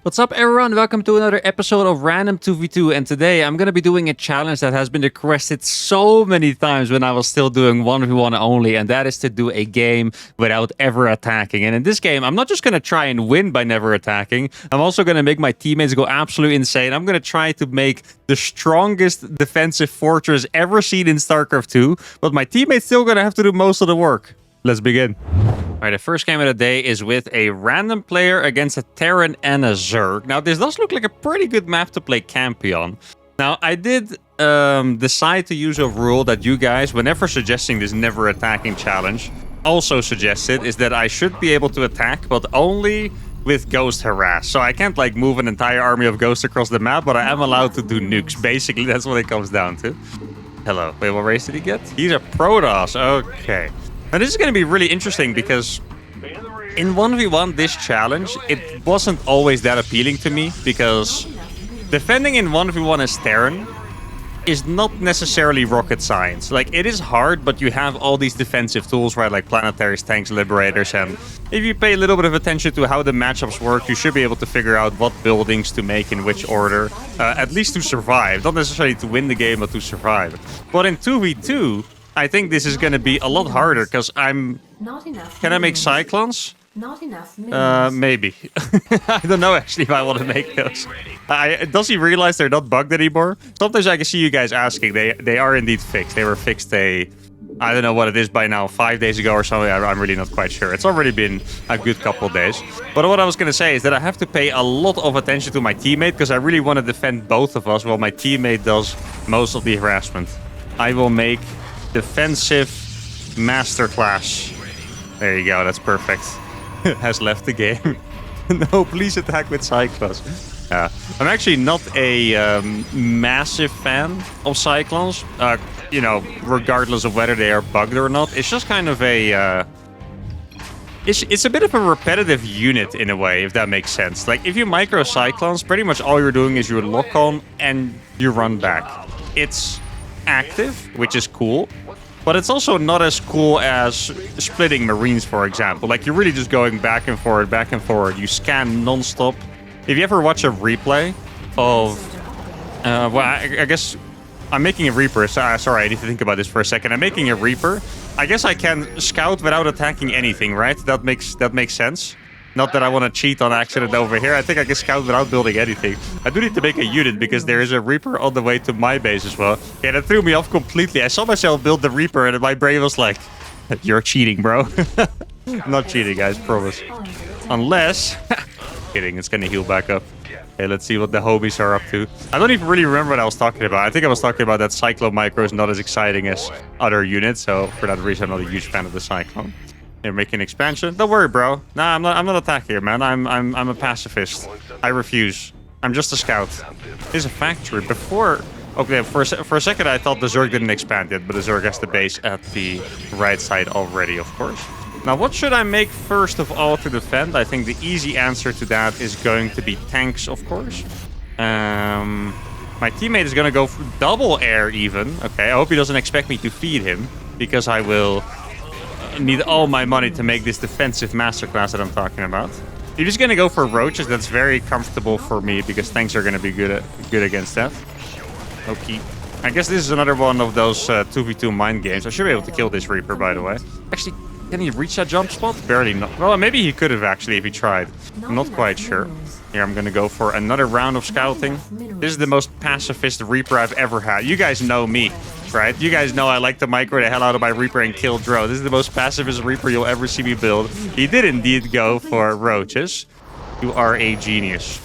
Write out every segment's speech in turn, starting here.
What's up, everyone? Welcome to another episode of Random 2v2, and today I'm going to be doing a challenge that has been requested so many times when I was still doing 1v1 only, and that is to do a game without ever attacking. And in this game, I'm not just going to try and win by never attacking, I'm also going to make my teammates go absolutely insane. I'm going to try to make the strongest defensive fortress ever seen in StarCraft 2, but my teammates still going to have to do most of the work. Let's begin. Alright, the first game of the day is with a random player against a Terran and a Zerg. Now, this does look like a pretty good map to play Campion. Now, I did decide to use a rule that you guys, whenever suggesting this never attacking challenge, also suggested, is that I should be able to attack, but only with Ghost Harass. So I can't, like, move an entire army of Ghosts across the map, but I am allowed to do nukes. Basically, that's what it comes down to. Hello. Wait, what race did he get? He's a Protoss. Okay. Now, this is going to be really interesting because in 1v1, this challenge, it wasn't always that appealing to me because defending in 1v1 as Terran is not necessarily rocket science. Like, it is hard, but you have all these defensive tools, right? Like planetaries, tanks, liberators, and if you pay a little bit of attention to how the matchups work, you should be able to figure out what buildings to make in which order, at least to survive. Not necessarily to win the game, but to survive. But in 2v2, I think this is going to be a lot harder because I'm... Not enough. Can I make Cyclones? Not enough. Maybe. I don't know actually if I want to make those. Does he realize they're not bugged anymore? Sometimes I can see you guys asking. They are indeed fixed. They were fixed I don't know what it is by now, 5 days ago or something. I'm really not quite sure. It's already been a good couple days. But what I was going to say is that I have to pay a lot of attention to my teammate because I really want to defend both of us while my teammate does most of the harassment. I will make defensive masterclass. There you go, that's perfect. Has left the game. No, please attack with Cyclones. I'm actually not a massive fan of Cyclones. You know, regardless of whether they are bugged or not. It's just kind of a... It's a bit of a repetitive unit in a way, if that makes sense. Like, if you micro Cyclones, pretty much all you're doing is you lock on and you run back. It's active, which is cool. But it's also not as cool as splitting Marines, for example. Like, you're really just going back and forward, back and forward. You scan non-stop. If you ever watch a replay of... well, I guess I'm making a Reaper. Sorry, I need to think about this for a second. I'm making a Reaper. I guess I can scout without attacking anything, right? That makes sense. Not that I want to cheat on accident over here. I think I can scout without building anything. I do need to make a unit because there is a Reaper on the way to my base as well. Yeah, that threw me off completely. I saw myself build the Reaper and my brain was like, you're cheating, bro. I'm not cheating, guys, promise. Unless... Kidding, it's going to heal back up. Okay, let's see what the homies are up to. I don't even really remember what I was talking about. I think I was talking about that Cyclone micro is not as exciting as other units. So for that reason, I'm not a huge fan of the Cyclone. They're making expansion. Don't worry, bro. Nah, I'm not attacking here, man. I'm a pacifist. I refuse. I'm just a scout. There's a factory. Before... Okay, for a second I thought the Zerg didn't expand yet, but the Zerg has the base at the right side already, of course. Now, what should I make first of all to defend? I think the easy answer to that is going to be tanks, of course. My teammate is going to go for double air even. Okay, I hope he doesn't expect me to feed him, because I will... need all my money to make this defensive masterclass that I'm talking about. You're just gonna go for roaches. That's very comfortable for me because tanks are gonna be good against that. Okay. I guess this is another one of those 2v2 mind games. I should be able to kill this Reaper, by the way. Actually, can he reach that jump spot? Barely not. Well, maybe he could have actually if he tried. I'm not quite sure. Here, I'm gonna go for another round of scouting. This is the most pacifist Reaper I've ever had. You guys know me, right? You guys know I like to micro the hell out of my Reaper and kill drones. This is the most pacifist Reaper you'll ever see me build. He did indeed go for roaches. You are a genius.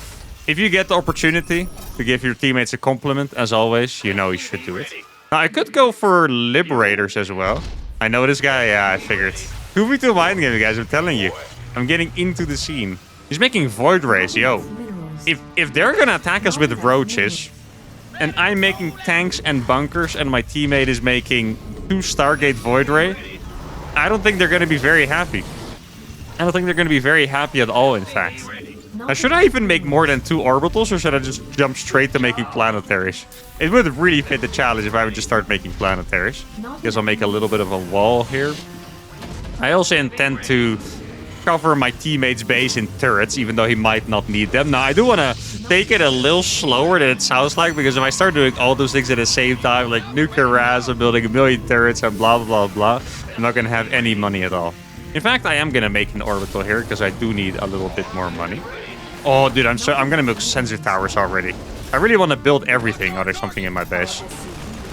If you get the opportunity to give your teammates a compliment, as always, you know you should do it. Now, I could go for liberators as well. I know this guy, yeah, I figured. 2v2 mind game, guys, I'm telling you. I'm getting into the scene. He's making Void Rays, yo. If they're gonna attack us with roaches, and I'm making tanks and bunkers, and my teammate is making 2 Stargate Void Ray, I don't think they're gonna be very happy. I don't think they're gonna be very happy at all, in fact. Now, should I even make more than 2 orbitals, or should I just jump straight to making planetaries? It would really fit the challenge if I would just start making planetaries. Guess I'll make a little bit of a wall here. I also intend to cover my teammate's base in turrets, even though he might not need them. Now, I do want to take it a little slower than it sounds like, because if I start doing all those things at the same time, like nuclear raz, I'm building a million turrets and blah, blah, blah, blah, I'm not going to have any money at all. In fact, I am going to make an orbital here, because I do need a little bit more money. Oh, dude, I'm going to make sensor towers already. I really want to build everything. Oh, there's something in my base.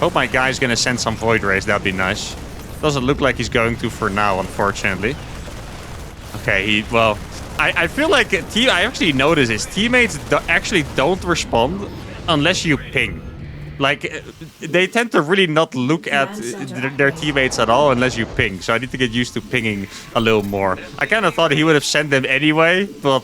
Hope my guy's going to send some void rays. That'd be nice. Doesn't look like he's going to for now, unfortunately. Okay, well, I feel like I actually noticed his teammates actually don't respond unless you ping. Like, they tend to really not look at their teammates at all unless you ping. So I need to get used to pinging a little more. I kind of thought he would have sent them anyway, but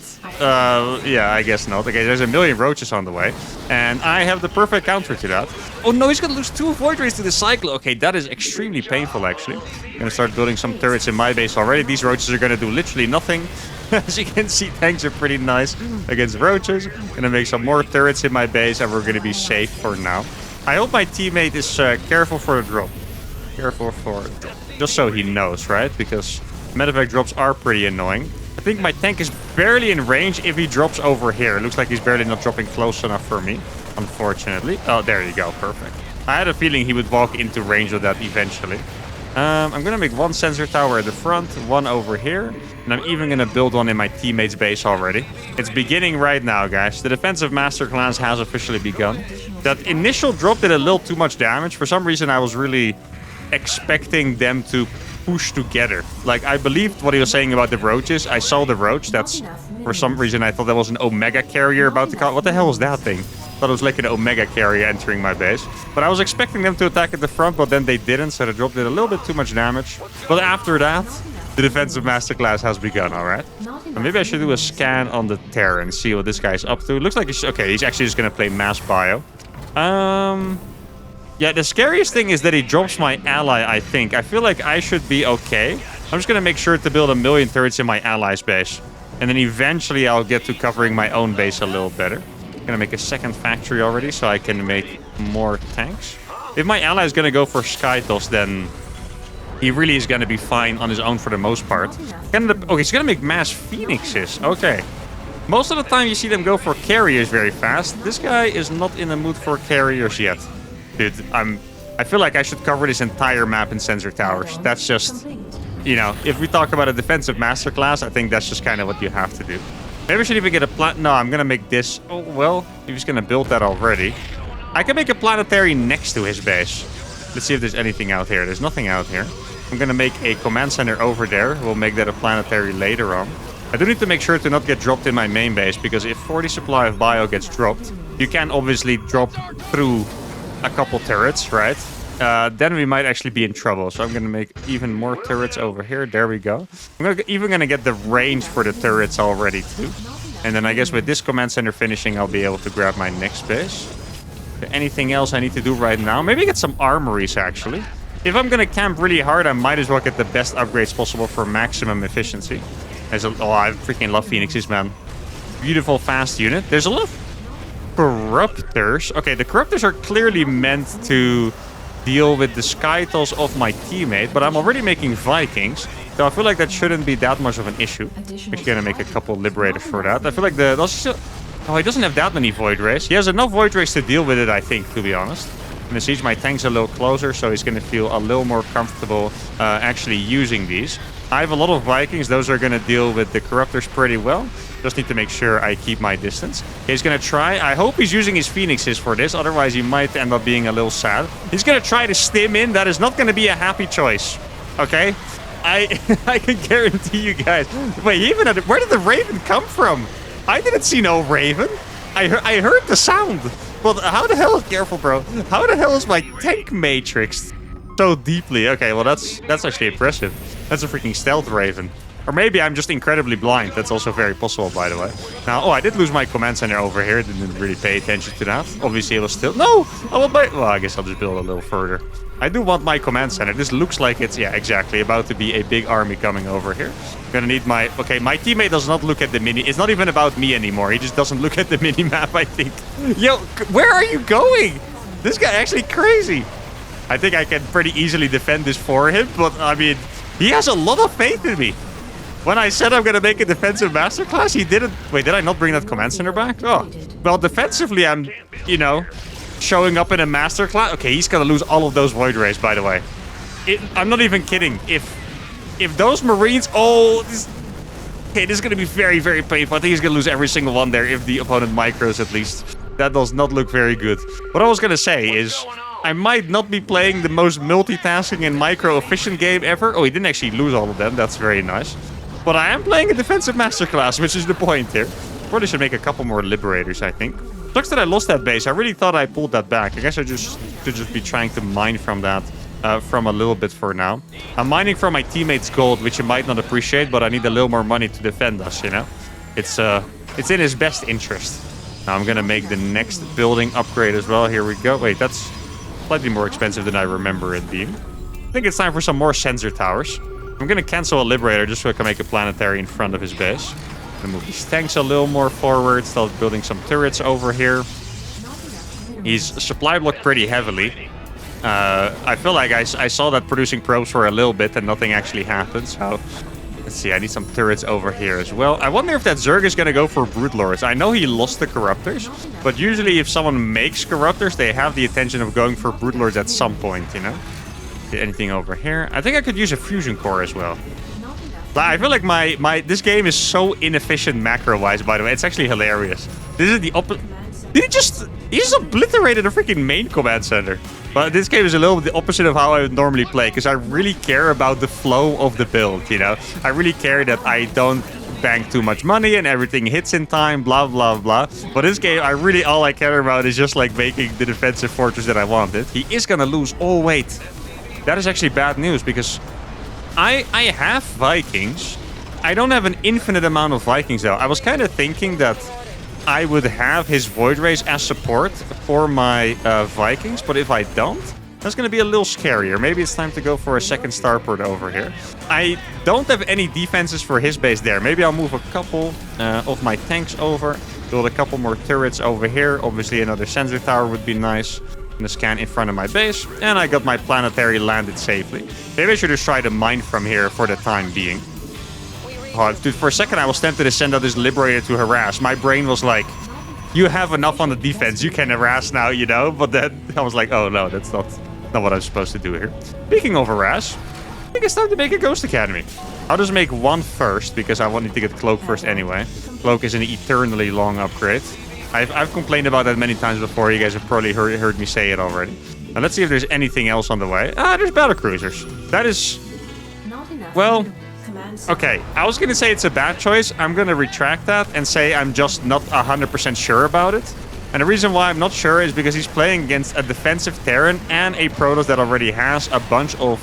yeah, I guess not. Okay, there's a million roaches on the way. And I have the perfect counter to that. Oh no, he's going to lose 2 void rays to the cycle. Okay, that is extremely painful, actually. I'm going to start building some turrets in my base already. These roaches are going to do literally nothing. As you can see, tanks are pretty nice against roaches. Gonna make some more turrets in my base, and we're gonna be safe for now. I hope my teammate is careful for the drop. Careful for the drop. Just so he knows, right? Because medevac drops are pretty annoying. I think my tank is barely in range if he drops over here. It looks like he's barely not dropping close enough for me, unfortunately. Oh, there you go. Perfect. I had a feeling he would walk into range of that eventually. I'm going to make 1 sensor tower at the front, 1 over here. And I'm even going to build one in my teammate's base already. It's beginning right now, guys. The defensive masterclass has officially begun. That initial drop did a little too much damage. For some reason, I was really expecting them to push together. Like, I believed what he was saying about the roaches. I saw the roach. That's, for some reason, I thought that was an Omega carrier about to come. What the hell was that thing? I thought it was like an Omega carrier entering my base. But I was expecting them to attack at the front, but then they didn't. So the drop did a little bit too much damage. But after that, the defensive masterclass has begun, all right? And maybe I should do a scan on the Terra and see what this guy's up to. It looks like he's... Okay, he's actually just going to play mass bio. Yeah, the scariest thing is that he drops my ally, I think. I feel like I should be okay. I'm just going to make sure to build a million turrets in my ally's base. And then eventually I'll get to covering my own base a little better. I'm going to make a second factory already so I can make more tanks. If my ally is going to go for Skytos, then he really is going to be fine on his own for the most part. Okay, he's going to make mass phoenixes. Okay. Most of the time you see them go for carriers very fast. This guy is not in the mood for carriers yet. Dude, I feel like I should cover this entire map in sensor towers. That's just, you know, if we talk about a defensive masterclass, I think that's just kind of what you have to do. Maybe I should even get a plant. No, I'm going to make this. Oh, well, he's going to build that already. I can make a planetary next to his base. Let's see if there's anything out here. There's nothing out here. I'm going to make a command center over there. We'll make that a planetary later on. I do need to make sure to not get dropped in my main base, because if 40 supply of bio gets dropped, you can obviously drop through a couple turrets, right? Then we might actually be in trouble. So I'm going to make even more turrets over here. There we go. I'm even going to get the range for the turrets already too. And then I guess with this command center finishing, I'll be able to grab my next base. Anything else I need to do right now? Maybe get some armories, actually. If I'm going to camp really hard, I might as well get the best upgrades possible for maximum efficiency. Oh, I freaking love Phoenixes, man. Beautiful, fast unit. There's a lot of corruptors. Okay, the corruptors are clearly meant to deal with the Skytals of my teammate, but I'm already making Vikings, so I feel like that shouldn't be that much of an issue. We're gonna make a couple Liberators for that. I feel like oh, he doesn't have that many Void Rays. He has enough Void Rays to deal with it, I think, to be honest. I'm gonna siege my tanks a little closer, so he's gonna feel a little more comfortable actually using these. I have a lot of Vikings. Those are gonna deal with the corruptors pretty well. Just need to make sure I keep my distance. He's going to try. I hope he's using his Phoenixes for this. Otherwise, he might end up being a little sad. He's going to try to stim in. That is not going to be a happy choice. Okay? I can guarantee you guys. Wait, even where did the Raven come from? I didn't see no Raven. I heard the sound. Well, how the hell... Careful, bro. How the hell is my tank matrixed so deeply? Okay, well, that's actually impressive. That's a freaking stealth Raven. Or maybe I'm just incredibly blind. That's also very possible, by the way. Now, oh, I did lose my command center over here. Didn't really pay attention to that. Obviously, it was still... No! I want my... Well, I guess I'll just build a little further. I do want my command center. This looks like it's... Yeah, exactly. About to be a big army coming over here. I'm gonna need my... Okay, my teammate does not look at the mini... It's not even about me anymore. He just doesn't look at the mini-map, I think. Yo, where are you going? This guy actually crazy. I think I can pretty easily defend this for him, but, I mean, he has a lot of faith in me. When I said I'm going to make a defensive masterclass, he didn't... Wait, did I not bring that command center back? Oh. Well, defensively, I'm, you know, showing up in a masterclass. Okay, he's going to lose all of those Void Rays, by the way. I'm not even kidding. If those Marines... Oh, okay, this is going to be very, very painful. I think he's going to lose every single one there if the opponent micros, at least. That does not look very good. What I was going to say is... I might not be playing the most multitasking and micro-efficient game ever. Oh, he didn't actually lose all of them. That's very nice. But I am playing a defensive masterclass, which is the point here. Probably should make a couple more Liberators, I think. Sucks that I lost that base. I really thought I pulled that back. I guess I just should just be trying to mine from that from a little bit for now. I'm mining from my teammates' gold, which you might not appreciate, but I need a little more money to defend us, you know? It's in his best interest. Now I'm going to make the next building upgrade as well. Here we go. Wait, that's slightly more expensive than I remember it being. I think it's time for some more sensor towers. I'm going to cancel a Liberator just so I can make a planetary in front of his base. I'm going to move these tanks a little more forward. Start building some turrets over here. He's supply blocked pretty heavily. I feel like I saw that producing probes for a little bit and nothing actually happened. So let's see. I need some turrets over here as well. I wonder if that Zerg is going to go for Broodlords. I know he lost the Corruptors, but usually if someone makes Corruptors, they have the intention of going for Broodlords at some point, you know? Anything over here? I think I could use a fusion core as well. I feel like this game is so inefficient macro-wise, by the way. It's actually hilarious. This is the opposite. Did he just obliterated a freaking main command center. But this game is a little bit the opposite of how I would normally play, because I really care about the flow of the build, you know? I really care that I don't bank too much money and everything hits in time, blah, blah, blah. But this game, all I care about is just like making the defensive fortress that I wanted. He is gonna lose. Oh, wait. That is actually bad news, because I have Vikings. I don't have an infinite amount of Vikings, though. I was kind of thinking that I would have his Void Rays as support for my Vikings, but if I don't, that's going to be a little scarier. Maybe it's time to go for a second starport over here. I don't have any defenses for his base there. Maybe I'll move a couple of my tanks over, build a couple more turrets over here. Obviously, another sensor tower would be nice. And a scan in front of my base, and I got my planetary landed safely. Maybe I should just try to mine from here for the time being. Oh, dude, for a second I was tempted to send out this Liberator to harass. My brain was like, you have enough on the defense, you can harass now, you know? But then I was like, oh no, that's not what I'm supposed to do here. Speaking of harass, I think it's time to make a Ghost Academy. I'll just make one first, because I wanted to get Cloak first anyway. Cloak is an eternally long upgrade. I've complained about that many times before. You guys have probably heard me say it already. Now let's see if there's anything else on the way. Ah, there's battlecruisers. That is... Well, okay. I was going to say it's a bad choice. I'm going to retract that and say I'm just not 100% sure about it. And the reason why I'm not sure is because he's playing against a defensive Terran and a Protoss that already has a bunch of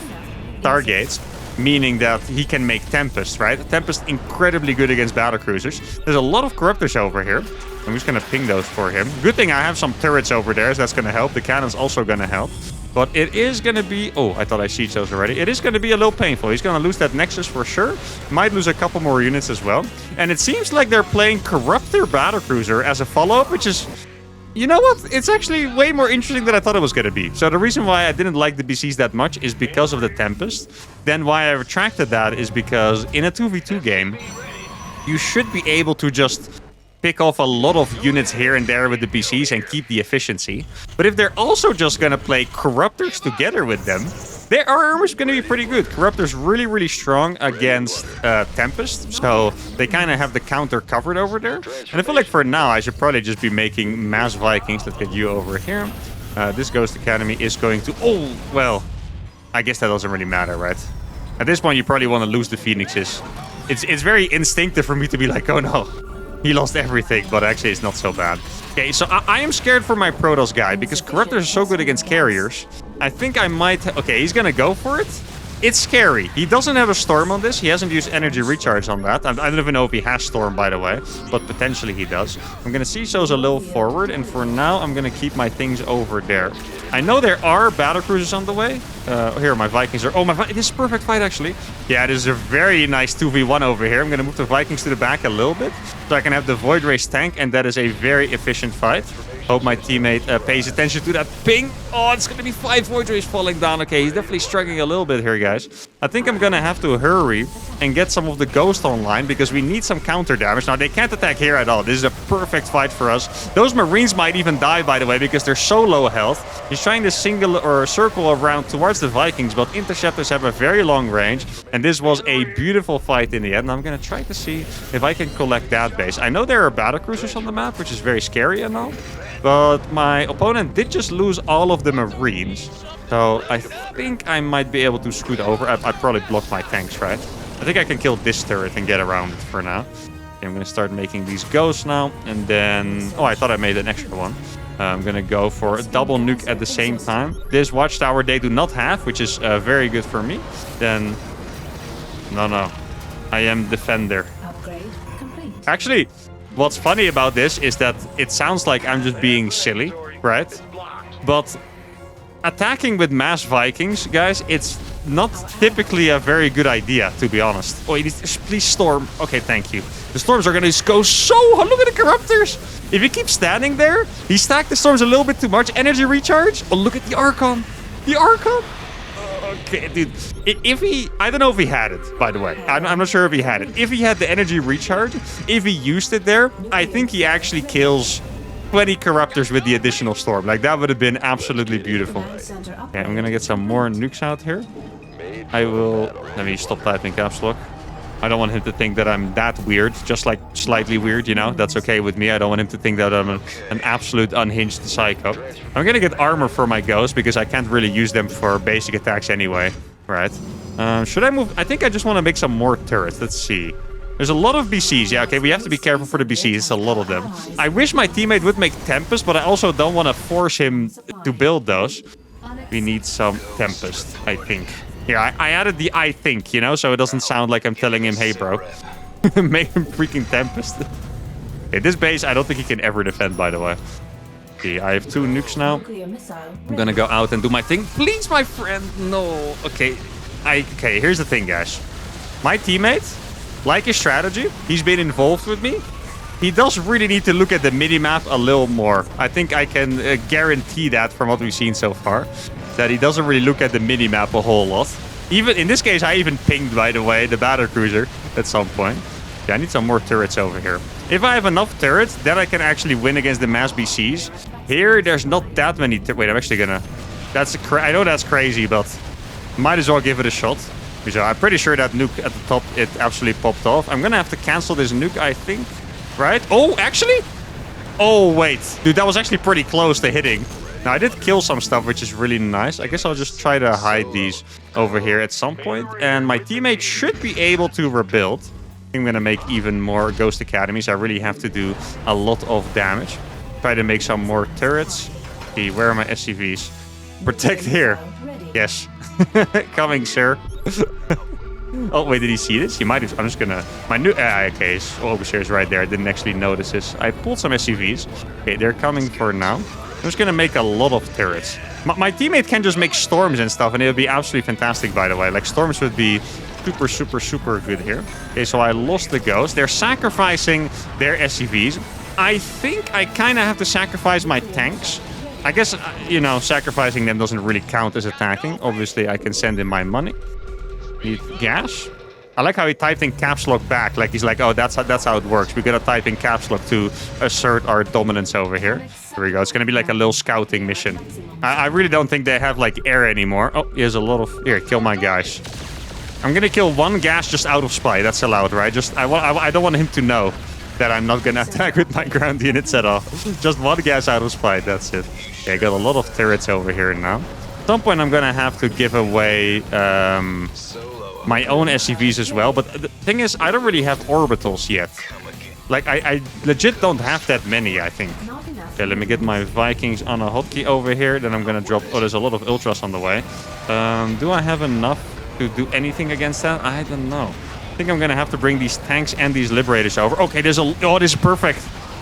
Stargates. Meaning that he can make Tempest, right? Tempest incredibly good against battlecruisers. There's a lot of Corruptors over here. I'm just going to ping those for him. Good thing I have some turrets over there, so that's going to help. The cannon's also going to help. But it is going to be... Oh, I thought I sieged those already. It is going to be a little painful. He's going to lose that Nexus for sure. Might lose a couple more units as well. And it seems like they're playing Corruptor battlecruiser as a follow-up, which is... You know what? It's actually way more interesting than I thought it was going to be. So the reason why I didn't like the BCs that much is because of the Tempest. Then why I retracted that is because in a 2v2 game, you should be able to just pick off a lot of units here and there with the BCs and keep the efficiency. But if they're also just going to play Corruptors together with them, their armor is going to be pretty good. Corruptor's really, really strong against Tempest, so they kind of have the counter covered over there. And I feel like for now, I should probably just be making mass Vikings. Let's get you over here. This Ghost Academy is going to... Oh, well, I guess that doesn't really matter, right? At this point, you probably want to lose the Phoenixes. It's very instinctive for me to be like, oh no, he lost everything, but actually it's not so bad. Okay, so I am scared for my Protoss guy, because Corruptors are so good against carriers. I think I might... Okay, he's gonna go for it. It's scary. He doesn't have a Storm on this. He hasn't used Energy Recharge on that. I don't even know if he has Storm, by the way, but potentially he does. I'm gonna see those a little forward, and for now, I'm gonna keep my things over there. I know there are battlecruisers on the way. Here, my Vikings are... Oh, this is a perfect fight, actually. Yeah, this is a very nice 2v1 over here. I'm gonna move the Vikings to the back a little bit, so I can have the Void Race tank, and that is a very efficient fight. Hope my teammate pays attention to that ping. Oh, it's going to be 5 Void Rays falling down. Okay, he's definitely struggling a little bit here, guys. I think I'm going to have to hurry and get some of the Ghost online because we need some counter damage. Now, they can't attack here at all. This is a perfect fight for us. Those Marines might even die, by the way, because they're so low health. He's trying to single or circle around towards the Vikings, but Interceptors have a very long range. And this was a beautiful fight in the end. I'm going to try to see if I can collect that base. I know there are battlecruisers on the map, which is very scary and all. But my opponent did just lose all of the Marines. So I think I might be able to scoot over. I probably blocked my tanks, right? I think I can kill this turret and get around it for now. Okay, I'm going to start making these ghosts now. And then... Oh, I thought I made an extra one. I'm going to go for a double nuke at the same time. This watchtower they do not have, which is very good for me. Then... No. I am defender. Upgrade complete. Actually... What's funny about this is that it sounds like I'm just being silly, right? But attacking with mass Vikings, guys, it's not typically a very good idea, to be honest. Oh, please storm. Okay, thank you. The storms are going to go so... Look at the Corruptors. If you keep standing there, he stacked the storms a little bit too much. Energy recharge. Oh, look at the Archon. The Archon. Okay, dude. If he... I don't know if he had it, by the way. I'm not sure if he had it. If he had the energy recharge, if he used it there, I think he actually kills 20 Corruptors with the additional storm. Like, that would have been absolutely beautiful. Okay, I'm gonna get some more nukes out here. I will... Let me stop typing caps lock. I don't want him to think that I'm that weird, just like slightly weird, you know? That's okay with me. I don't want him to think that I'm an absolute unhinged psycho. I'm gonna get armor for my ghosts because I can't really use them for basic attacks anyway. Right. Should I move? I think I just want to make some more turrets. Let's see. There's a lot of BCs. Yeah, okay, we have to be careful for the BCs. It's a lot of them. I wish my teammate would make Tempest, but I also don't want to force him to build those. We need some Tempest, I think. Here, I added the I think, you know, so it doesn't sound like I'm telling him, hey, bro. Make him freaking Tempest. Okay, this base, I don't think he can ever defend, by the way. Okay, I have 2 nukes now. I'm gonna go out and do my thing. Please, my friend, no. Okay, okay, here's the thing, guys. My teammate, like his strategy, he's been involved with me. He does really need to look at the mini-map a little more. I think I can guarantee that from what we've seen so far. That he doesn't really look at the mini-map a whole lot. Even in this case, I even pinged, by the way, the battlecruiser at some point. Yeah, I need some more turrets over here. If I have enough turrets, then I can actually win against the mass BCs. Here, there's not that many... Wait, I'm actually gonna... I know that's crazy, but might as well give it a shot. So I'm pretty sure that nuke at the top, it absolutely popped off. I'm gonna have to cancel this nuke, I think. Right? Oh, actually? Oh, wait. Dude, that was actually pretty close to hitting. Now, I did kill some stuff, which is really nice. I guess I'll just try to hide these over here at some point. And my teammate should be able to rebuild. I'm going to make even more Ghost Academies. I really have to do a lot of damage. Try to make some more turrets. Okay, where are my SCVs? Protect here. Yes. Coming, sir. Oh, wait, did he see this? He might have. I'm just gonna... My new... okay, his overseer is right there. I didn't actually notice this. I pulled some SCVs. Okay, they're coming for now. I'm just gonna make a lot of turrets. My teammate can just make storms and stuff, and it would be absolutely fantastic, by the way. Like, storms would be super, super, super good here. Okay, so I lost the ghost. They're sacrificing their SCVs. I think I kind of have to sacrifice my tanks. I guess, you know, sacrificing them doesn't really count as attacking. Obviously, I can send in my money. Need gas. I like how he typed in caps lock back. Like, he's like, oh, that's how it works. We gotta type in caps lock to assert our dominance over here. Here we go. It's gonna be like a little scouting mission. I really don't think they have, like, air anymore. Oh, here's a lot of... Here, kill my guys. I'm gonna kill one gas just out of spite. That's allowed, right? Just I don't want him to know that I'm not gonna attack with my ground units at all. Just one gas out of spite. That's it. Okay, I got a lot of turrets over here now. At some point, I'm gonna have to give away my own SCVs as well. But the thing is, I don't really have orbitals yet. Like, I legit don't have that many, I think. Okay, let me get my Vikings on a hotkey over here. Then I'm gonna drop... Oh, there's a lot of Ultras on the way. Do I have enough to do anything against that? I don't know. I think I'm gonna have to bring these tanks and these Liberators over. Okay, there's a... Oh, this is perfect.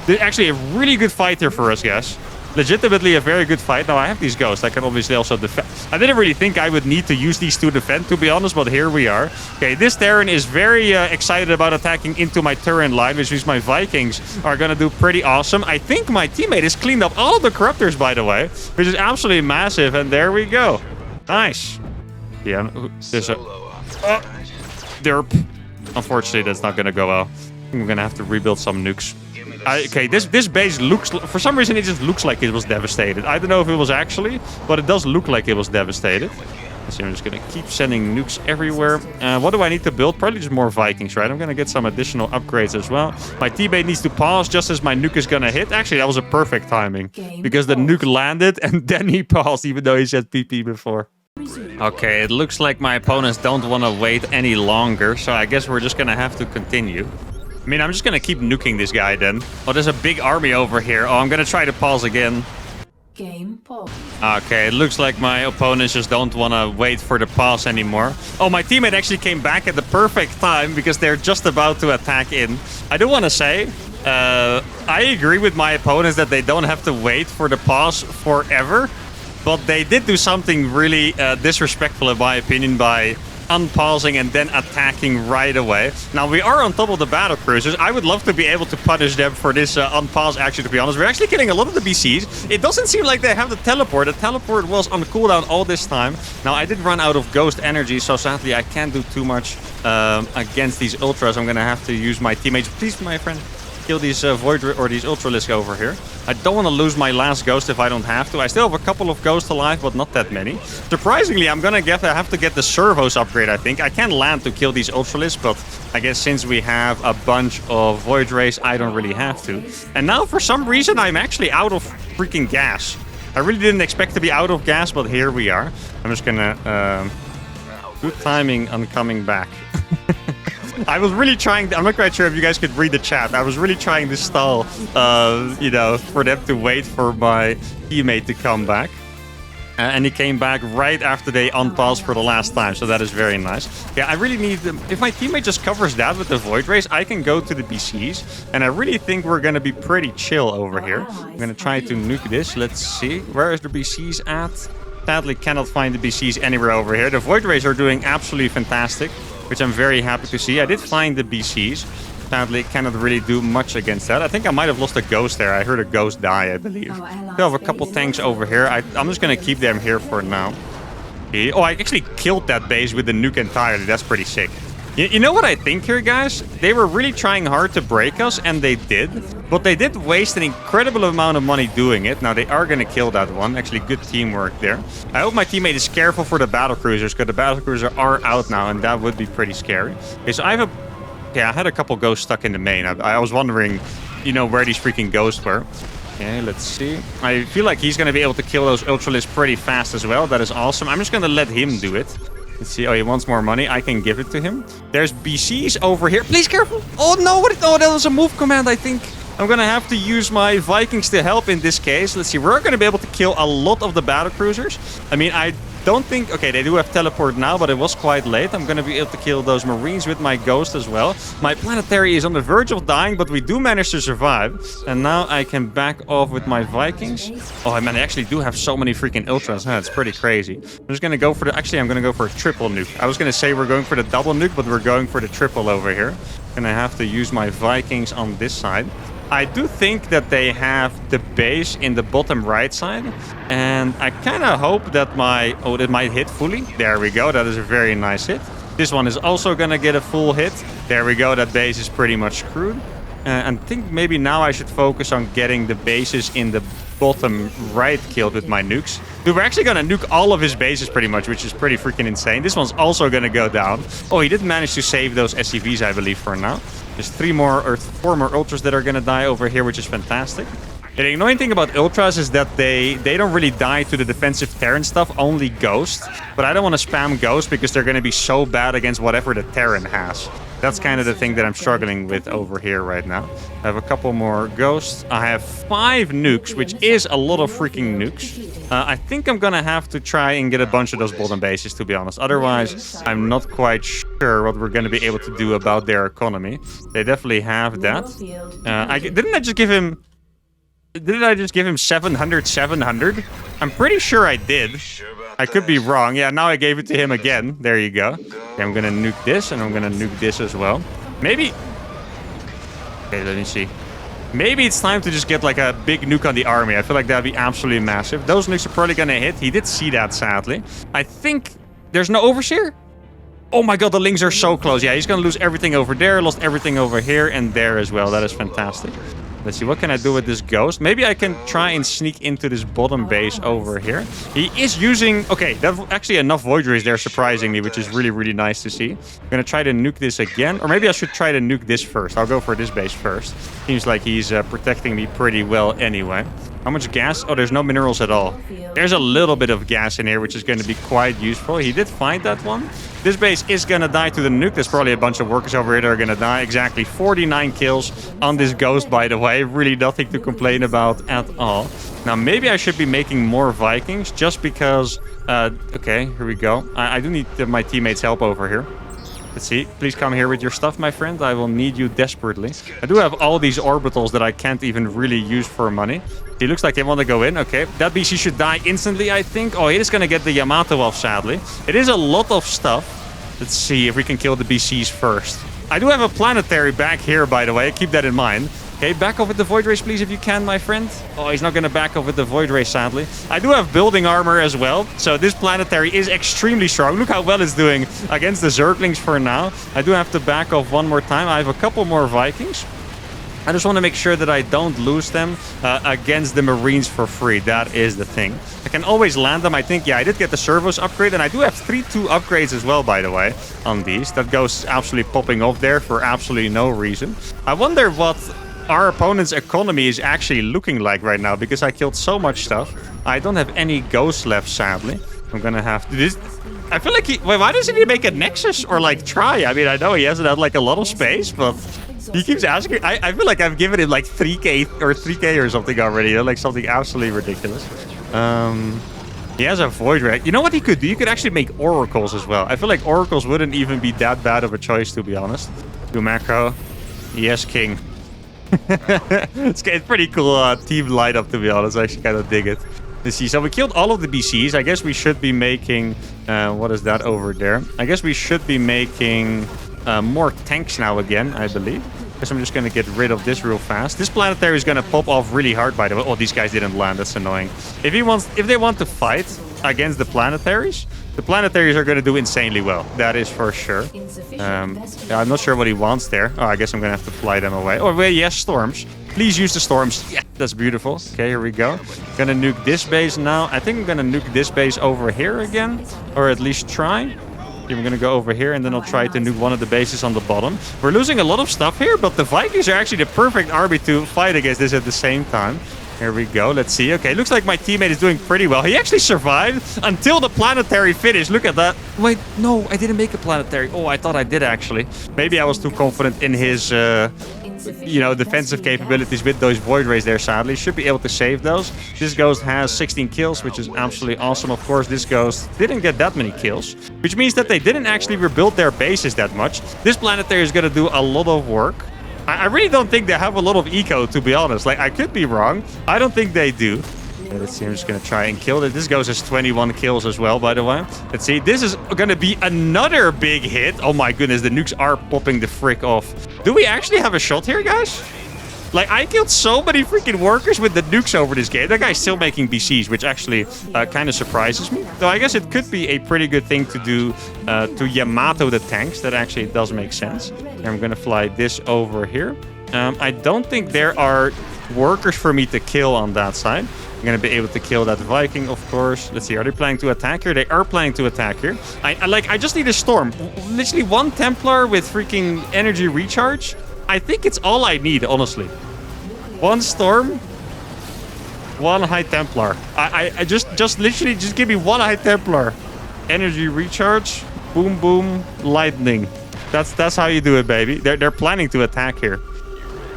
This is actually a really good fight here for us, guys. Legitimately a very good fight. Now, I have these ghosts. I can obviously also defend. I didn't really think I would need to use these to defend, to be honest, but here we are. Okay, this Terran is very excited about attacking into my turret line, which means my Vikings are going to do pretty awesome. I think my teammate has cleaned up all of the corruptors, by the way, which is absolutely massive, and there we go. Nice. Yeah, there's a... derp. Unfortunately, that's not going to go well. I think we're going to have to rebuild some nukes. Okay, this base looks... For some reason, it just looks like it was devastated. I don't know if it was actually, but it does look like it was devastated. So I'm just going to keep sending nukes everywhere. What do I need to build? Probably just more Vikings, right? I'm going to get some additional upgrades as well. My teammate needs to pause just as my nuke is going to hit. Actually, that was a perfect timing. Because the nuke landed and then he paused, even though he said PP before. Okay, it looks like my opponents don't want to wait any longer. So I guess we're just going to have to continue. I mean, I'm just going to keep nuking this guy then. Oh, there's a big army over here. Oh, I'm going to try to pause again. Game pause. Okay, it looks like my opponents just don't want to wait for the pause anymore. Oh, my teammate actually came back at the perfect time because they're just about to attack in. I do want to say, I agree with my opponents that they don't have to wait for the pause forever. But they did do something really disrespectful, in my opinion, by unpausing and then attacking right away. Now, we are on top of the battle cruisers. I would love to be able to punish them for this unpause action, to be honest. We're actually killing a lot of the BCs. It doesn't seem like they have the teleport. The teleport was on cooldown all this time. Now, I did run out of ghost energy, so sadly, I can't do too much against these ultras. I'm going to have to use my teammates. Please, my friend, kill these void or these ultralisks over here. I don't want to lose my last ghost if I don't have to. I still have a couple of ghosts alive, but not that many. Surprisingly, I'm gonna have to get the servos upgrade, I think. I can land to kill these ultralisks, but I guess since we have a bunch of void rays, I don't really have to. And now, for some reason, I'm actually out of freaking gas. I really didn't expect to be out of gas, but here we are. I'm just gonna... good timing on coming back. I was really trying... I'm not quite sure if you guys could read the chat. I was really trying to stall, you know, for them to wait for my teammate to come back. And he came back right after they unpaused for the last time. So that is very nice. Yeah, I really need... If my teammate just covers that with the Void Rays, I can go to the BCs. And I really think we're going to be pretty chill over here. I'm going to try to nuke this. Let's see. Where is the BCs at? Sadly, cannot find the BCs anywhere over here. The Void Rays are doing absolutely fantastic, which I'm very happy to see. I did find the BCs. Sadly, cannot really do much against that. I think I might have lost a ghost there. I heard a ghost die, I believe. Still have a couple tanks over here. I'm just going to keep them here for now. Oh, I actually killed that base with the nuke entirely. That's pretty sick. You know what I think here, guys? They were really trying hard to break us, and they did. But they did waste an incredible amount of money doing it. Now, they are going to kill that one. Actually, good teamwork there. I hope my teammate is careful for the battle cruisers, because the battle cruisers are out now, and that would be pretty scary. Okay, so I have a... Yeah, I had a couple ghosts stuck in the main. I was wondering, you know, where these freaking ghosts were. Okay, let's see. I feel like he's going to be able to kill those ultralisks pretty fast as well. That is awesome. I'm just going to let him do it. Let's see. Oh, he wants more money. I can give it to him. There's BCs over here. Please, careful. Oh, no. Oh, that was a move command, I think. I'm going to have to use my Vikings to help in this case. Let's see. We're going to be able to kill a lot of the battle cruisers. I mean, I don't think... Okay, they do have teleport now, but it was quite late. I'm going to be able to kill those Marines with my Ghost as well. My planetary is on the verge of dying, but we do manage to survive. And now I can back off with my Vikings. Oh, man, I actually do have so many freaking Ultras. Huh? It's pretty crazy. I'm just going to go for the... Actually, I'm going to go for a triple nuke. I was going to say we're going for the double nuke, but we're going for the triple over here. And I have to use my Vikings on this side. I do think that they have the base in the bottom right side. And I kind of hope that my... Oh, that might hit fully. There we go. That is a very nice hit. This one is also going to get a full hit. There we go. That base is pretty much screwed. And I think maybe now I should focus on getting the bases in the bottom right killed with my nukes. Dude, we're actually going to nuke all of his bases pretty much, which is pretty freaking insane. This one's also going to go down. Oh, he did manage to save those SCVs, I believe, for now. There's 4 more ultras that are going to die over here, which is fantastic. The annoying thing about ultras is that they don't really die to the defensive Terran stuff, only Ghost. But I don't want to spam Ghost because they're going to be so bad against whatever the Terran has. That's kind of the thing that I'm struggling with over here right now. I have a couple more Ghosts. I have 5 nukes, which is a lot of freaking nukes. I think I'm going to have to try and get a bunch of those bottom bases, to be honest. Otherwise, I'm not quite sure what we're going to be able to do about their economy. They definitely have that. Didn't I just give him... Didn't I just give him 700, 700? I'm pretty sure I did. I could be wrong. Yeah, now I gave it to him again. There you go. Okay, I'm gonna nuke this, and I'm gonna nuke this as well. Maybe... Okay, let me see. Maybe it's time to just get like a big nuke on the army. I feel like that'd be absolutely massive. Those nukes are probably gonna hit. He did see that, sadly. I think there's no overseer. Oh my god, the lings are so close. Yeah, he's gonna lose everything over there, lost everything over here and there as well. That is fantastic. Let's see, what can I do with this ghost? Maybe I can try and sneak into this bottom base over here. He is using... Okay, that's actually enough void rays there, surprisingly, which is really, really nice to see. I'm gonna try to nuke this again. Or maybe I should try to nuke this first. I'll go for this base first. Seems like he's protecting me pretty well anyway. How much gas? Oh, there's no minerals at all. There's a little bit of gas in here, which is going to be quite useful. He did find that one. This base is going to die to the nuke. There's probably a bunch of workers over here that are going to die. Exactly 49 kills on this ghost, by the way. Really nothing to complain about at all. Now, maybe I should be making more Vikings just because... okay, here we go. I do need my teammates' help over here. Let's see. Please come here with your stuff, my friend. I will need you desperately. I do have all these orbitals that I can't even really use for money. He looks like they want to go in. Okay. That BC should die instantly, I think. Oh, he is going to get the Yamato off, sadly. It is a lot of stuff. Let's see if we can kill the BCs first. I do have a planetary back here, by the way. Keep that in mind. Okay, back off with the Void Race, please, if you can, my friend. Oh, he's not going to back off with the Void Race, sadly. I do have building armor as well, so this planetary is extremely strong. Look how well it's doing against the Zerglings for now. I do have to back off one more time. I have a couple more Vikings. I just want to make sure that I don't lose them against the Marines for free. That is the thing. I can always land them. I think, yeah, I did get the servos upgrade, and I do have 3-2 upgrades as well, by the way, on these. That goes absolutely popping off there for absolutely no reason. I wonder what our opponent's economy is actually looking like right now, because I killed so much stuff. I don't have any ghosts left, sadly. I'm gonna have to... I feel like he... Wait, why doesn't he make a Nexus or, like, try? I mean, I know he hasn't had, like, a lot of space, but... He keeps asking... I feel like I've given him, like, 3k or something already. You know? Like, something absolutely ridiculous. He has a Void Ray. You know what he could do? He could actually make Oracles as well. I feel like Oracles wouldn't even be that bad of a choice, to be honest. Do macro. Yes, king. It's pretty cool team lineup, to be honest. I actually kind of dig it. Let's see. So we killed all of the BCs. I guess we should be making... what is that over there? I guess we should be making more tanks now again, I believe. Guess I'm just going to get rid of this real fast. This planetary is going to pop off really hard, by the way. Oh, these guys didn't land. That's annoying. If they want to fight against the planetaries are going to do insanely well. That is for sure. Yeah, I'm not sure what he wants there. Oh, I guess I'm going to have to fly them away. Oh, wait, yes, storms. Please use the storms. Yeah, that's beautiful. Okay, here we go. Gonna nuke this base now. I think I'm going to nuke this base over here again. Or at least try. I'm going to go over here, and then I'll try to nuke one of the bases on the bottom. We're losing a lot of stuff here, but the Vikings are actually the perfect army to fight against this at the same time. Here we go. Let's see. Okay, looks like my teammate is doing pretty well. He actually survived until the planetary finished. Look at that. Wait, no, I didn't make a planetary. Oh, I thought I did, actually. Maybe I was too confident in his... defensive capabilities with those Void Rays there, sadly. Should be able to save those. This ghost has 16 kills, which is absolutely awesome. Of course, this ghost didn't get that many kills, which means that they didn't actually rebuild their bases that much. This planetary is going to do a lot of work. I really don't think they have a lot of eco, to be honest. Like, I could be wrong. I don't think they do. Let's see, I'm just going to try and kill it. This ghost has 21 kills as well, by the way. Let's see, this is going to be another big hit. Oh my goodness, the nukes are popping the frick off. Do we actually have a shot here, guys? Like, I killed so many freaking workers with the nukes over this game. That guy's still making BCs, which actually kind of surprises me. Though I guess it could be a pretty good thing to do to Yamato the tanks. That actually does make sense. And I'm going to fly this over here. I don't think there are workers for me to kill on that side. I'm going to be able to kill that Viking, of course. Let's see, are they planning to attack here? They are planning to attack here. I just need a storm. Literally one Templar with freaking energy recharge. I think it's all I need, honestly. One storm, one High Templar. I just literally just give me one High Templar. Energy recharge, boom, boom, lightning. That's how you do it, baby. They're planning to attack here.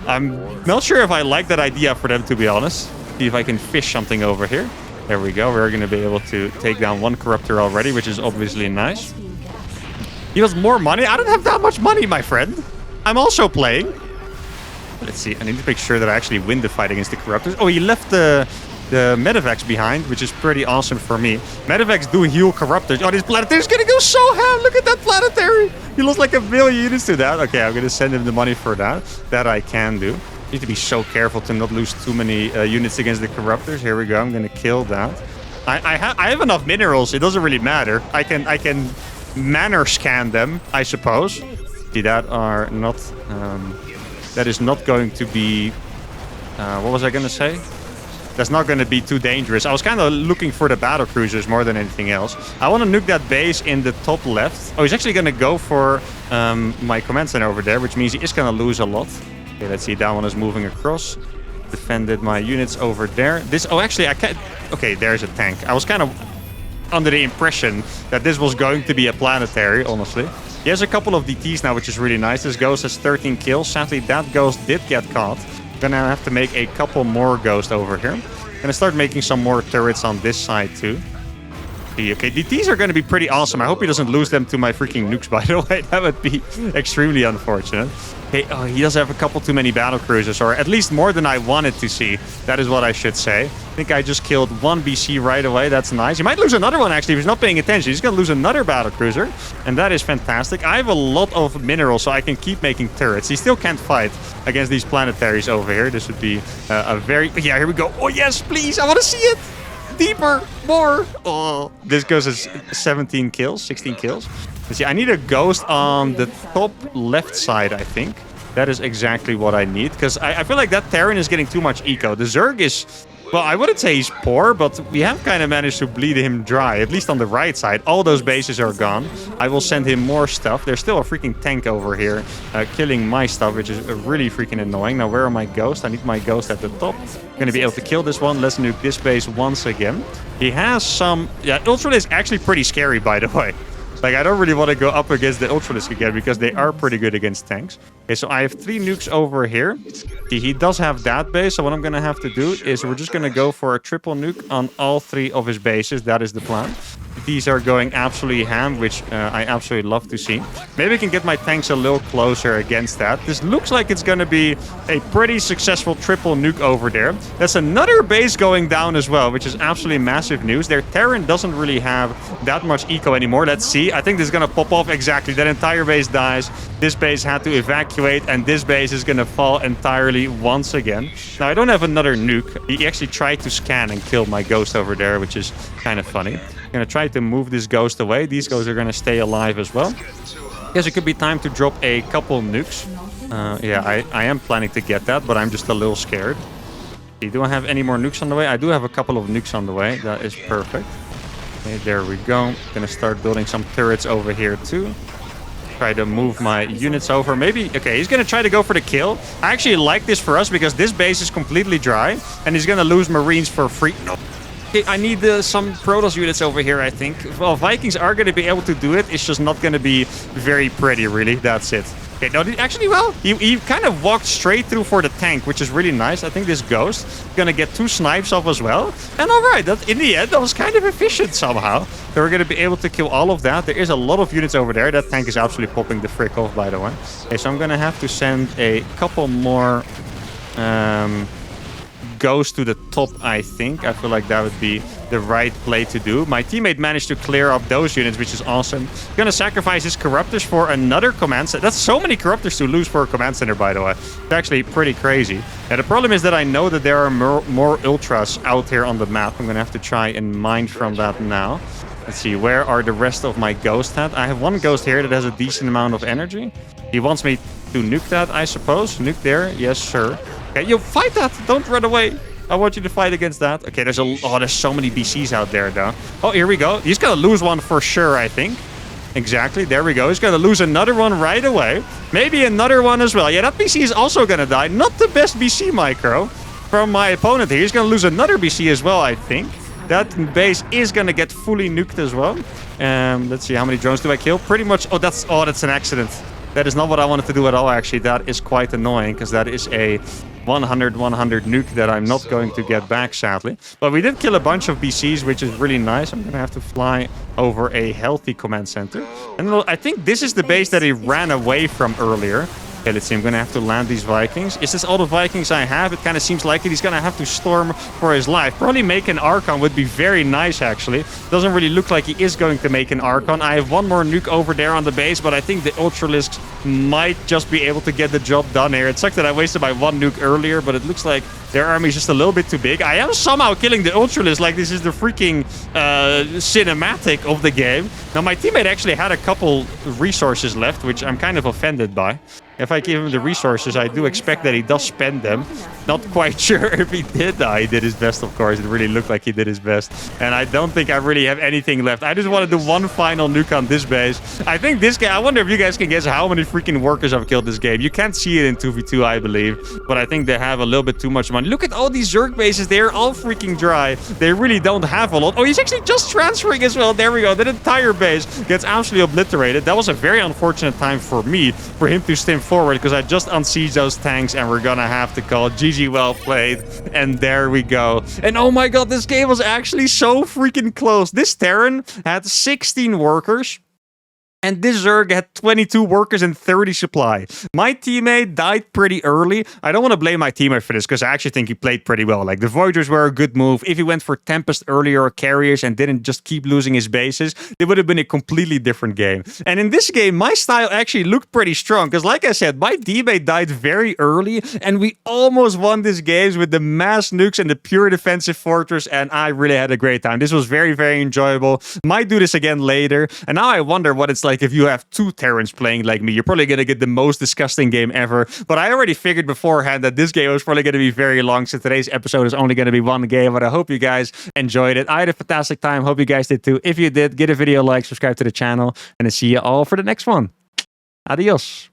I'm not sure if I like that idea for them, to be honest. See if I can fish something over here. There we go. We're going to be able to take down one corruptor already, which is obviously nice. He wants more money. I don't have that much money, my friend. I'm also playing. Let's see. I need to make sure that I actually win the fight against the Corruptors. Oh, he left the Medivacs behind, which is pretty awesome for me. Medivacs do heal Corruptors. Oh, this Planetary is going to go so ham. Look at that Planetary. He lost like 1 million units to that. Okay, I'm going to send him the money for that. That I can do. Need to be so careful to not lose too many units against the Corruptors. Here we go. I'm going to kill that. I have enough minerals. It doesn't really matter. I can manner scan them, I suppose. See, that are not... that is not going to be... what was I going to say? That's not going to be too dangerous. I was kind of looking for the battle cruisers more than anything else. I want to nuke that base in the top left. Oh, he's actually going to go for my command center over there, which means he is going to lose a lot. Okay, let's see. That one is moving across. Defended my units over there. This... Oh, actually, I can't... Okay, there's a tank. I was kind of under the impression that this was going to be a planetary, honestly. He has a couple of DTs now, which is really nice. This ghost has 13 kills. Sadly, that ghost did get caught. Gonna have to make a couple more ghosts over here. Gonna start making some more turrets on this side too. Okay, DTs are gonna be pretty awesome. I hope he doesn't lose them to my freaking nukes, by the way. That would be extremely unfortunate. Okay, oh, he does have a couple too many battle cruisers, or at least more than I wanted to see. That is what I should say. I think I just killed one BC right away. That's nice. He might lose another one, actually, if he's not paying attention. He's going to lose another battle cruiser, and that is fantastic. I have a lot of minerals, so I can keep making turrets. He still can't fight against these planetaries over here. This would be a very... Yeah, here we go. Oh, yes, please. I want to see it. Deeper. More. Oh, this goes as 17 kills, 16 kills. Let's see, I need a ghost on the top left side, I think. That is exactly what I need, because I feel like that Terran is getting too much eco. The Zerg is... Well, I wouldn't say he's poor, but we have kind of managed to bleed him dry, at least on the right side. All those bases are gone. I will send him more stuff. There's still a freaking tank over here killing my stuff, which is really freaking annoying. Now, where are my ghosts? I need my ghost at the top. I'm going to be able to kill this one. Let's nuke this base once again. He has some... Yeah, Ultralisk is actually pretty scary, by the way. Like, I don't really want to go up against the Ultralisk again because they are pretty good against tanks. Okay, so I have 3 nukes over here. He does have that base, so what I'm going to have to do is we're just going to go for a triple nuke on all 3 of his bases. That is the plan. These are going absolutely ham, which I absolutely love to see. Maybe I can get my tanks a little closer against that. This looks like it's going to be a pretty successful triple nuke over there. That's another base going down as well, which is absolutely massive news. Their Terran doesn't really have that much eco anymore. Let's see. I think this is going to pop off exactly. That entire base dies. This base had to evacuate, and this base is going to fall entirely once again. Now, I don't have another nuke. He actually tried to scan and kill my ghost over there, which is kind of funny. I'm going to try to move this ghost away. These ghosts are going to stay alive as well. Guess it could be time to drop a couple nukes. Yeah, I am planning to get that, but I'm just a little scared. Do I have any more nukes on the way? I do have a couple of nukes on the way. That is perfect. Okay, there we go. Going to start building some turrets over here too. Try to move my units over. Maybe... Okay, he's going to try to go for the kill. I actually like this for us because this base is completely dry. And he's going to lose Marines for free. No. Okay, I need some Protoss units over here, I think. Well, Vikings are going to be able to do it. It's just not going to be very pretty, really. That's it. Okay, no, actually, well, he kind of walked straight through for the tank, which is really nice. I think this ghost is going to get 2 snipes off as well. And all right, that, in the end, that was kind of efficient somehow. So we're going to be able to kill all of that. There is a lot of units over there. That tank is absolutely popping the frick off, by the way. Okay, so I'm going to have to send a couple more... goes to the top, I think. I feel like that would be the right play to do. My teammate managed to clear up those units, which is awesome. Gonna sacrifice his Corruptors for another command center. That's so many Corruptors to lose for a command center, by the way. It's actually pretty crazy. And the problem is that I know that there are more Ultras out here on the map. I'm gonna have to try and mine from that now. Let's see, where are the rest of my ghosts at? I have one ghost here that has a decent amount of energy. He wants me to nuke that, I suppose. Nuke there, yes, sir. Okay, you fight that. Don't run away. I want you to fight against that. Okay, there's so many BCs out there, though. Oh, here we go. He's gonna lose one for sure, I think. Exactly. There we go. He's gonna lose another one right away. Maybe another one as well. Yeah, that BC is also gonna die. Not the best BC micro from my opponent here. He's gonna lose another BC as well, I think. That base is gonna get fully nuked as well. Let's see, how many drones do I kill? Pretty much. Oh, that's an accident. That is not what I wanted to do at all, actually. That is quite annoying, because that is a 100-100 nuke that I'm not going to get back, sadly. But we did kill a bunch of BCs, which is really nice. I'm going to have to fly over a healthy command center. And I think this is the base that he ran away from earlier. Okay, let's see. I'm going to have to land these Vikings. Is this all the Vikings I have? It kind of seems like it. He's going to have to storm for his life. Probably make an Archon would be very nice, actually. Doesn't really look like he is going to make an Archon. I have one more nuke over there on the base, but I think the Ultralisks might just be able to get the job done here. It sucked that I wasted my one nuke earlier, but it looks like their army is just a little bit too big. I am somehow killing the Ultralisk like this is the freaking cinematic of the game. Now, my teammate actually had a couple resources left, which I'm kind of offended by. If I give him the resources, I do expect that he does spend them. Not quite sure if he did. He did his best, of course. It really looked like he did his best. And I don't think I really have anything left. I just want to do one final nuke on this base. I think this game... I wonder if you guys can guess how many freaking workers I've killed this game. You can't see it in 2v2, I believe. But I think they have a little bit too much money. Look at all these Zerg bases. They're all freaking dry. They really don't have a lot. Oh, he's actually just transferring as well. There we go. The entire base gets absolutely obliterated. That was a very unfortunate time for me, for him to stim forward, because I just unsieged those tanks and we're gonna have to call GG well played. And there we go. And oh my god, this game was actually so freaking close. This Terran had 16 workers. And this Zerg had 22 workers and 30 supply. My teammate died pretty early. I don't want to blame my teammate for this, because I actually think he played pretty well. Like, the Voyagers were a good move. If he went for Tempest earlier or Carriers and didn't just keep losing his bases, it would have been a completely different game. And in this game, my style actually looked pretty strong, because like I said, my teammate died very early, and we almost won this game with the mass nukes and the pure defensive fortress, and I really had a great time. This was very, very enjoyable. Might do this again later. And now I wonder what it's like if you have two Terrans playing like me. You're probably going to get the most disgusting game ever. But I already figured beforehand that this game was probably going to be very long, so today's episode is only going to be one game. But I hope you guys enjoyed it. I had a fantastic time. Hope you guys did too. If you did, give a video a like, subscribe to the channel, and I'll see you all for the next one. Adios.